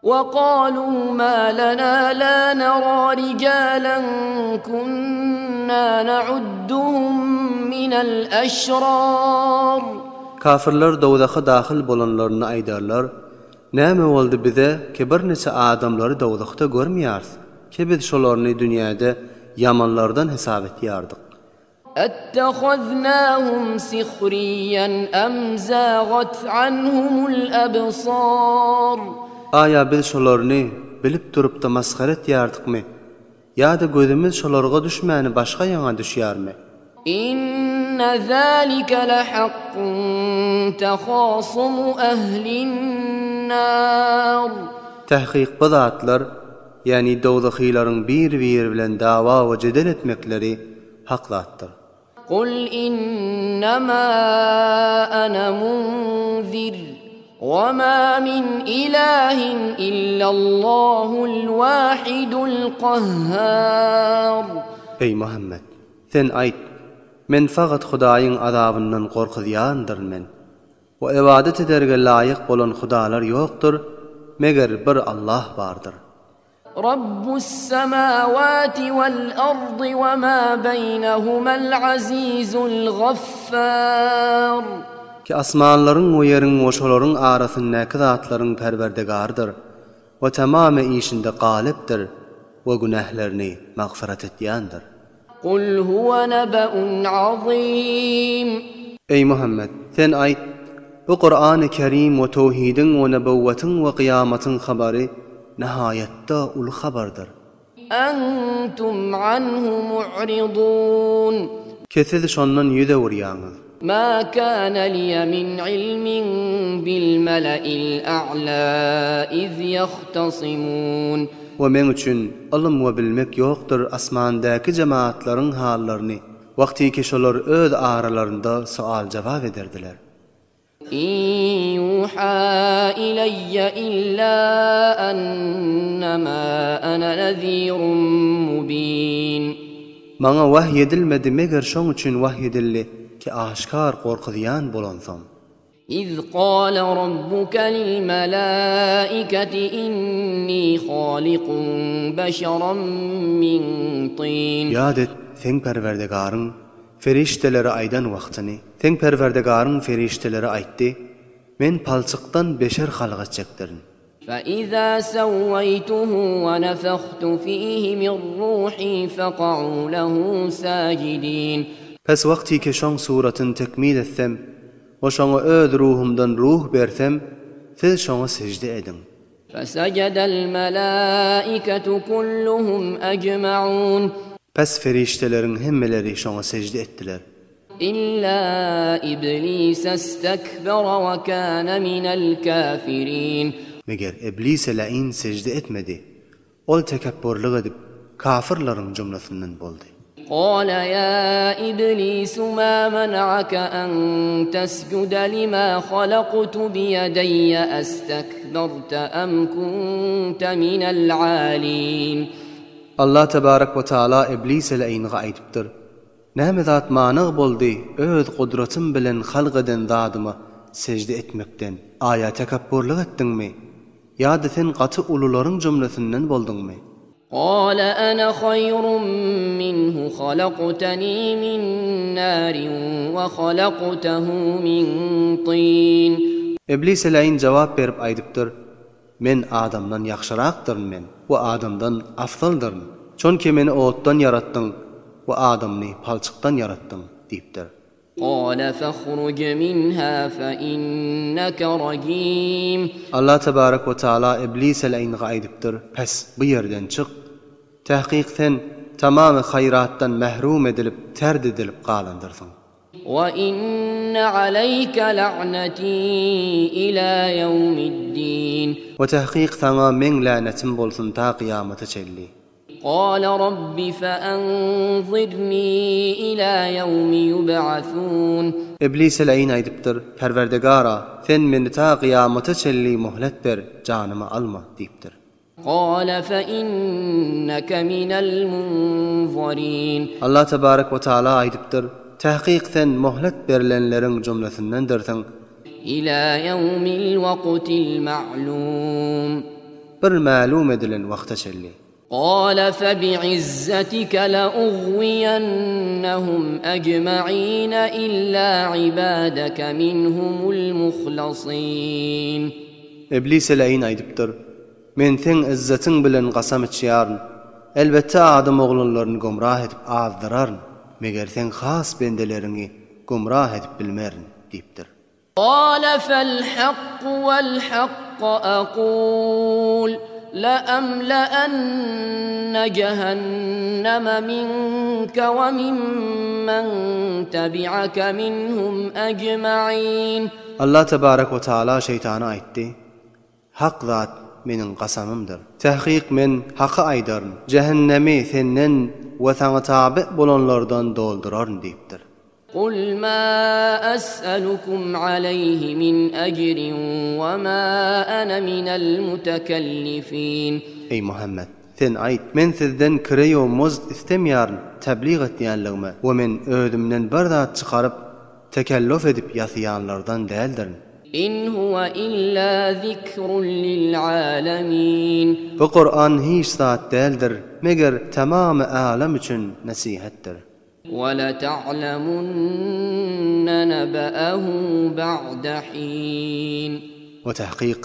وقالوا ما لنا لا نرى رجالا كنا نعدهم من الأشرار. Kafirler dowdaha dahil bolanlaryny aýdarlar. Näme boldy bize ki bir neçe adamlary dowdakda görmeýäris? Ki biz şolaryny dünýäde yamanlardan hesap etýärdik. أتخذناهم سخريا أم زاغت عنهم الأبصار. Aya biz şolaryny bilip durup da maskara etýärdikmi? Ýa-da gözümüz şolarga düşmäni başga ýaňa düşýärmi? إن ذلك لحق تخاصم أهل النار. Tahqiq bu zatlar, yani dowdakylaryň bir-biri bilen dawa we jedel etmekleri haqlatdyr. قل إنما أنا منذر وما من إله إلا الله الواحد القهار. Ey Muhammed, sen ayt, men faqat Hudaýyň azabyndan gorkudýandyr men. O ibadet ederge laýyk bolan hudalar ýokdur, meger bir Allah bardyr. رب السماوات والأرض وما بينهما العزيز الغفار. Ki asmanlaryň we ýeriň we şolaryň arasyndaky zatlaryň perwerdigardyr we tamamy işinde galipdir we günahlarny magfirat etýändir. قل هو نبأ عظيم. Ey Muhammed, sen ayt, bu Qur'an-ı Kerim we tawhidin we nebawwatyň we kıyamatyň habary nihayetde ul habardyr. أنتم عنه معرضون. Kesiz şondan ýüze urýaňyz. ما كان لي من علم بالملأ الأعلى إذ يختصمون. Ve men üçin ilm we bilmek ýokdur asmandaky jemaatlaryň hallaryny. Wagty ki şolar öz aralarynda sual jawab ederdiler. إن يوحى إلي إلا أنما أنا نذير مبين. Maňa wahy edilmedi meger şoň üçin wahy edildi ki aşkar gorkudiýan bolansam. إذ قال ربك للملائكة إني خالق بشرا من طين. Ýad et, sen perwerdigaryň ferişteleri aýdan wagtyny. Sen perwerdigaryň ferişteleri aýtdy, men palçykdan beşer halk etjekdirin. فإذا سويته ونفخت فيه من روحي فقعوا له ساجدين. Pes wagty ki şoň suratyny tekmil etsem, o şoňa öz ruhumdan ruh bersem, siz şoňa secde edin. فسجد الملائكة كلهم أجمعون. Pes ferişteleriň hemmeleri şoňa secde etdiler. إلا إبليس استكبر وكان من الكافرين. Meger iblis lain secde etmedi. Ol tekebburlyk edip kafirlaryň jumlasyndan boldy. قال يا إبليس ما منعك أن تسجد لما خلقت بيدي أستكبرت أم كنت من العالين. Allah tebarek ve taala iblis lain gaýdypdyr. Näme zat manyg boldy öz gudratyň bilen halk eden zadyma secde etmekden aya tekebburlyk etdiňmi? Ýa-da sen gaty ulularyň jumlasyndan boldyňmy? قال أنا خير منه خلقتني من نار وخلقته من طين. İblis lain jawap berip aýdypdyr, men adamdan ýaxşyrakdyrmyn men, we adamdan afdaldyrmyn. Çonki meni otdan yaratdyň we adamny palçykdan yaratdyň diýipdir. قال فاخرج منها فإنك رجيم. Allah tebarek ve taala iblis lain gaýdypdyr, pes bu ýerden çyk. Tahqiq sen tamamy hayratdan mahrum edilip terd edilip galandyrsın. وإن عليك لعنتي إلى يوم الدين. Ve tahqiq sana men lanetim bolsun ta kıyamata çelli. قال رب فأنظرني إلى يوم يبعثون. İblis lain aýdypdyr, Perwerdigara, sen meni ta kıyamata çelli muhlet ber, janymy alma diýipdir. قال فإنك من المنظرين. Allah tebarek ve taala aýdypdyr, tahqiq sen muhlet berilenleriň jumlasyndandyrsın. إلى يوم الوقت المعلوم. bir ma'lum edilen wagta çelli. قال فبعزتك لأغوينهم أجمعين إلا عبادك منهم المخلصين. İblis eleyin aýdypdyr. Men sen izzetin bilen gasam içýäryn. Elbette adam oğlanlaryny gomrah edip azdyraryn. Meger sen has bendelerini gomrah edip bilmerin diýipdir. قال فالحق والحق أقول لأملأن جهنم منك وممن تبعك منهم أجمعين. Allah tebarek ve taala şeytana aýtdy. Hak zat meniň gasamymdyr. Tahqiq men haky aýdaryn. Cehennemi senden we sana tabi bolanlardan dolduraryn diýipdir. قل ما أسألكم عليه من أجر وما أنا من المتكلفين. Ey Muhammed, sen aýt, men sizden kireýo muzd istemýäryn, tebliğ etýänligime we men özümden bir zat çykaryp tekellüf edip ýasyýanlardan däldirin. إن هو إلا ذكر للعالمين. Bu Kur'an hiç zat däldir, meger tamamy alem üçin nasihatdir. وَلَتَعْلَمُنَّ نَبَأَهُ بَعْدَ حِينٍ. وتحقيق